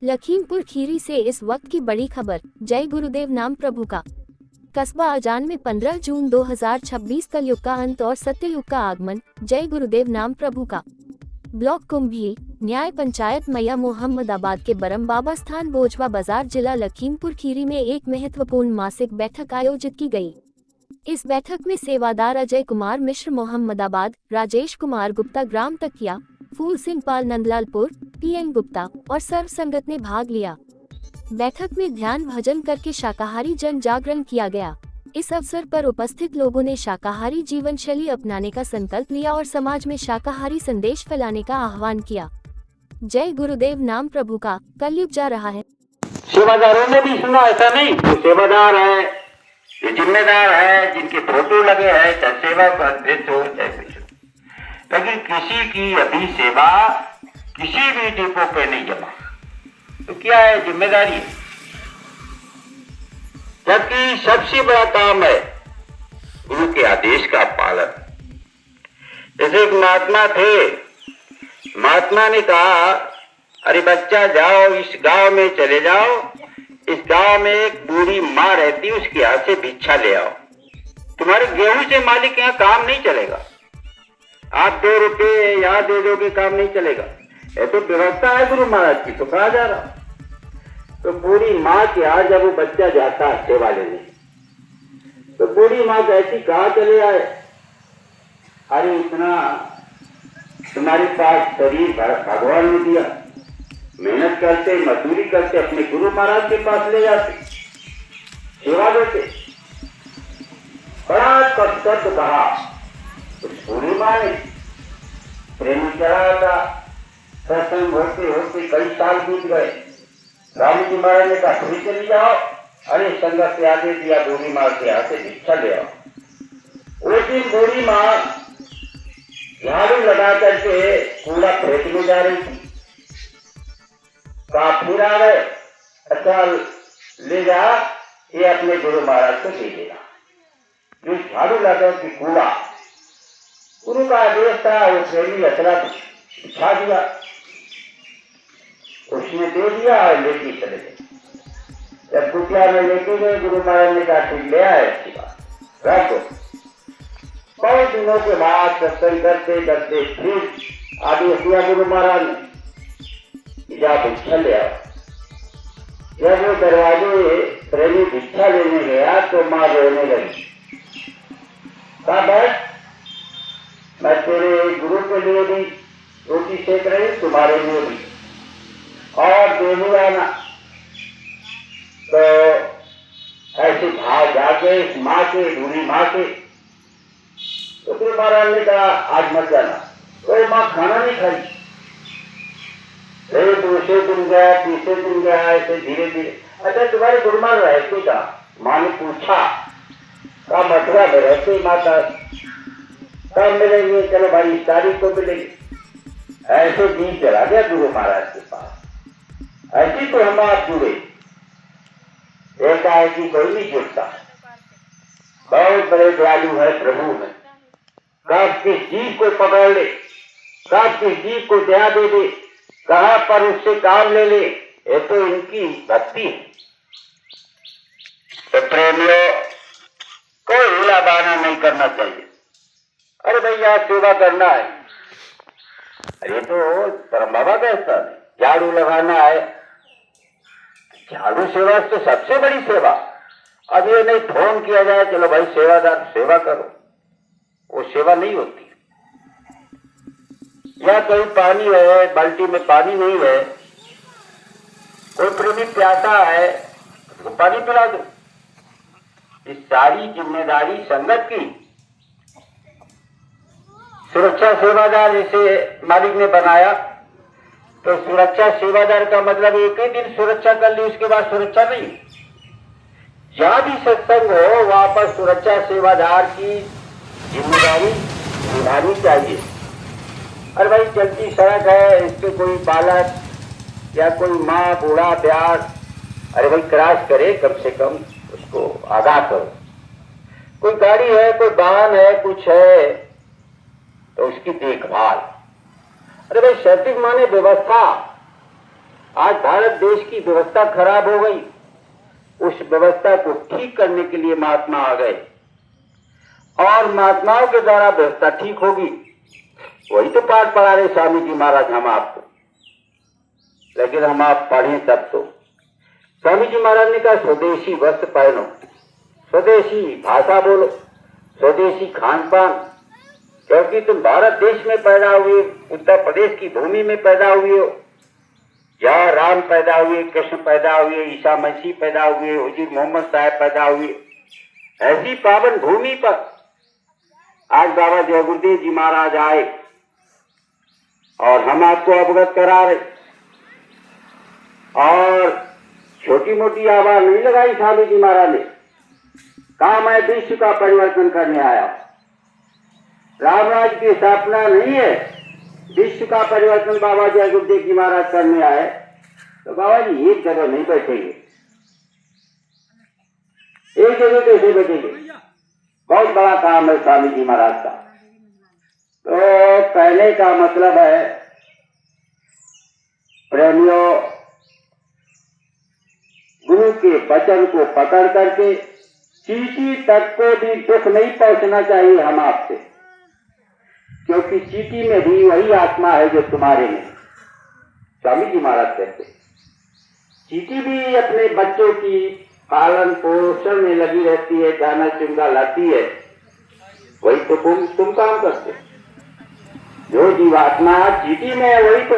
लखीमपुर खीरी से इस वक्त की बड़ी खबर। जय गुरुदेव नाम प्रभु का। कस्बा अजान में 15 जून 2026 कलयुग का अंत और सत्ययुग का आगमन। जय गुरुदेव नाम प्रभु का। ब्लॉक कुंभी न्याय पंचायत मैया मोहम्मदाबाद के बरम बाबा स्थान बोझवा बाजार जिला लखीमपुर खीरी में एक महत्वपूर्ण मासिक बैठक आयोजित की गई। इस बैठक में सेवादार अजय कुमार मिश्र मोहम्मदाबाद, राजेश कुमार गुप्ता ग्राम तकिया, फूल सिंह पाल नंदलालपुर, पीएन गुप्ता और सर्व संगत ने भाग लिया। बैठक में ध्यान भजन करके शाकाहारी जन जागरण किया गया। इस अवसर पर उपस्थित लोगों ने शाकाहारी जीवन शैली अपनाने का संकल्प लिया और समाज में शाकाहारी संदेश फैलाने का आह्वान किया। जय गुरुदेव नाम प्रभु का। कलयुग जा रहा है। सेवादारों ने भी सुना, ऐसा नहीं जो सेवादार है, ये जिम्मेदार है, जिनके फोटो लगे हैं, चाहे सेवा का अध्यक्ष हो चाहे कुछ, लेकिन किसी की अभी सेवा किसी भी डिपो पे नहीं जमा, तो क्या है? जिम्मेदारी है। जबकि सबसे बड़ा काम है गुरु के आदेश का पालन। जैसे एक महात्मा थे, महात्मा ने कहा, अरे बच्चा जाओ इस गांव में चले जाओ, इस गांव में एक बूढ़ी माँ रहती, उसके यहाँ से भिक्षा ले आओ। तुम्हारे गेहूं से मालिक यहाँ काम नहीं चलेगा, आप 2 रुपये यहाँ दे दोगे, काम नहीं चलेगा। ये तो व्यवस्था है गुरु महाराज की, तो कहा जा रहा। तो बूढ़ी माँ के यहाँ जब वो बच्चा जाता है सेवा लेने, तो बूढ़ी माँ कहती, कहाँ चले आए? अरे इतना तुम्हारे पास शरीर भगवान ने दिया, मेहनत करते, मजदूरी करते, अपने गुरु महाराज के पास ले जाते, सेवा देते। बड़ा कष्ट कहा। उस बूढ़ी माँ ने प्रेम चढ़ाया था। सत्संग होते होते कई साल बीत गए। राम जी महाराज ने कहा, फिर चली जाओ। अरे संगत से आगे दिया, बूढ़ी माँ के हाथ से भिक्षा ले आओ। उस दिन बूढ़ी माँ झाड़ू लगा करके कूड़ा फेंकने जा रही थी। फिर आ गए, अच्छा ले जा, ये अपने गुरु महाराज को दे देगा। जो झाड़ू लगा कि कूड़ा, गुरु का आदेश था, वो प्रेमी अचरा बिछा दिया, उसने दे दिया और लेके चले गए। जब कुटिया में लेके गए, गुरु महाराज ने कहा, ठीक ले आए, अच्छी बात, रखो। बहुत दिनों के बाद सत्संग करते करते फिर आदेश दिया गुरु महाराज ने, जा भिक्षा ले आओ। जब वो दरवाजे प्रेमी भिक्षा लेने गया तो माँ रोने लगी। कहा, बस मैं तेरे गुरु के लिए भी रोटी सेक रही, तुम्हारे लिए भी, और देने आना। तो ऐसे भाव जाके इस माँ के, बूढ़ी माँ के, तो गुरु महाराज ने कहा, आज मत जाना। तो माँ खाना नहीं खाई। दूसरे दिन गया, तीसरे दिन गया, ऐसे धीरे धीरे। अच्छा तुम्हारे गुरु महाराज रहते का? माँ ने पूछा। कहा, मथुरा में रहते माता। कब मिलेंगे? चलो भाई इस तारीख को मिलेंगे। ऐसे दिन चला गया गुरु महाराज के पास। ऐसी तो हम आप जुड़े, देखा है कि कोई नहीं जुड़ता। बहुत बड़े दयालु है प्रभु है। कब किस जीव को पकड़ ले, कब किस जीव को दया दे दे, कहां पर उससे काम ले ले, ये तो इनकी भक्ति है। तो प्रेमियों, कोई हिला बहाना नहीं करना चाहिए। अरे भैया सेवा करना है, अरे तो परम बाबा कैसा झाड़ू लगाना है, झाड़ू सेवा तो सबसे बड़ी सेवा। अब ये नहीं फोन किया जाए, चलो भाई सेवादार सेवा करो, वो सेवा नहीं होती। या कोई पानी है, बाल्टी में पानी नहीं है, कोई प्रेमी प्यासा है, तो पानी पिला दो। इस सारी जिम्मेदारी संगत की। सुरक्षा सेवादार जैसे मालिक ने बनाया, तो सुरक्षा सेवादार का मतलब एक ही दिन सुरक्षा कर ली, उसके बाद सुरक्षा नहीं। जहां भी सत्संग हो वहां पर सुरक्षा सेवादार की जिम्मेदारी निभानी चाहिए। अरे भाई चलती सड़क है, इस पे कोई बालक या कोई माँ, बूढ़ा, प्यास, अरे भाई क्रॉस करे, कम से कम उसको आगाह करो। कोई गाड़ी है, कोई वाहन है, कुछ है, तो उसकी देखभाल। अरे भाई सैंतिक माने व्यवस्था, आज भारत देश की व्यवस्था खराब हो गई, उस व्यवस्था को ठीक करने के लिए महात्मा आ गए और महात्माओं के द्वारा व्यवस्था ठीक होगी। वही तो पाठ पढ़ा रहे स्वामी जी महाराज हम आपको, लेकिन हम आप पढ़ें तब तो। स्वामी जी महाराज ने कहा स्वदेशी वस्त्र पहनो, स्वदेशी भाषा बोलो, स्वदेशी खान पान, क्योंकि तुम भारत देश में पैदा हुए, उत्तर प्रदेश की भूमि में पैदा हुए हो, जहाँ राम पैदा हुए, कृष्ण पैदा हुए, ईसा मसीह पैदा हुए, हुजूर मोहम्मद साहब पैदा हुए, ऐसी पावन भूमि पर आज बाबा जय गुरुदेव जी महाराज आए और हम आपको अवगत करा रहे। और छोटी मोटी आवाज नहीं लगाई स्वामी जी महाराज ने, कहा मैं विश्व का परिवर्तन करने आया। राम राज्य की स्थापना नहीं है, विश्व का परिवर्तन बाबा जय गुरुदेव जी महाराज करने आए। तो बाबा जी एक जगह नहीं बैठेंगे, एक जगह कैसे बैठेंगे? बहुत बड़ा काम है स्वामी जी महाराज का। तो कहने का मतलब है प्रेमियों, गुरु के वचन को पकड़ करके चींटी तक को भी दुख नहीं पहुंचना चाहिए हम आपसे, क्योंकि चींटी में भी वही आत्मा है जो तुम्हारे में। स्वामी जी महाराज कहते चींटी भी अपने बच्चों की पालन पोषण में लगी रहती है, दाना चुंगा लाती है, वही तो तुम काम करते। जो जीवात्मा चींटी में है वही तो